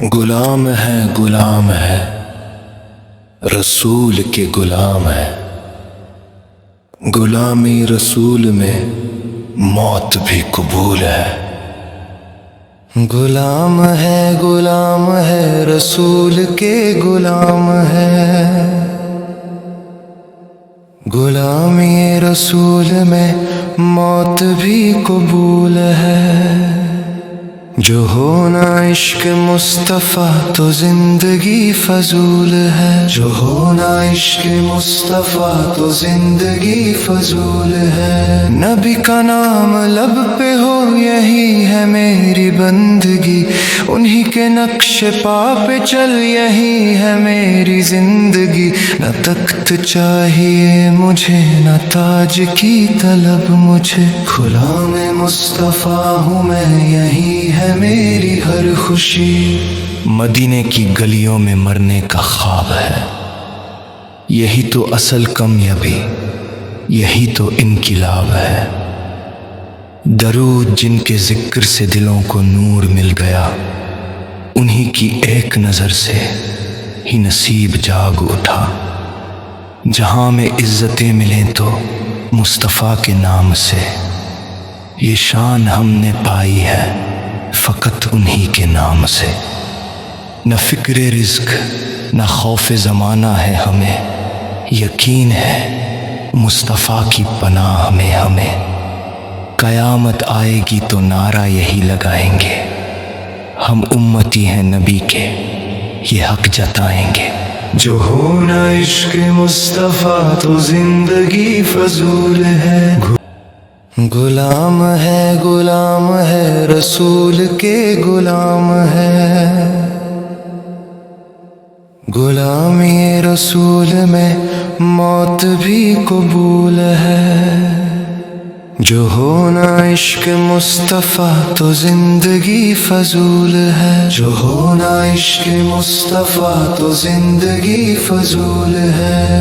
غلام ہے رسول کے غلام ہے، غلامی رسول میں موت بھی قبول ہے۔ غلام ہے رسول کے غلام ہے، غلامی رسول میں موت بھی قبول ہے۔ جو ہونا عشق مصطفیٰ تو زندگی فضول ہے، جو ہونا عشق مصطفیٰ تو زندگی فضول ہے۔ نبی کا نام لب پہ ہو یہی ہے میری بندگی، انہی کے نقش پا پہ چل یہی ہے میری زندگی۔ نہ تخت چاہیے مجھے نہ تاج کی طلب مجھے، غلام مصطفیٰ ہوں میں یہی ہے میری ہر خوشی۔ مدینے کی گلیوں میں مرنے کا خواب ہے، یہی تو اصل کامیابی، یہی تو انقلاب ہے۔ درود جن کے ذکر سے دلوں کو نور مل گیا، انہی کی ایک نظر سے ہی نصیب جاگ اٹھا۔ جہاں میں عزتیں ملیں تو مصطفیٰ کے نام سے، یہ شان ہم نے پائی ہے فقط انہی کے نام سے۔ نہ فکر رزق نہ خوف زمانہ ہے ہمیں، یقین ہے مصطفیٰ کی پناہ میں ہمیں۔ قیامت آئے گی تو نعرہ یہی لگائیں گے، ہم امتی ہیں نبی کے یہ حق جتائیں گے۔ جو ہونا عشق مصطفیٰ تو زندگی فضول ہے، غلام ہے رسول کے غلام ہے، غلامی رسول میں موت بھی قبول ہے۔ جو ہونا عشق مصطفیٰ تو زندگی فضول ہے، جو ہونا عشق مصطفیٰ تو زندگی فضول ہے۔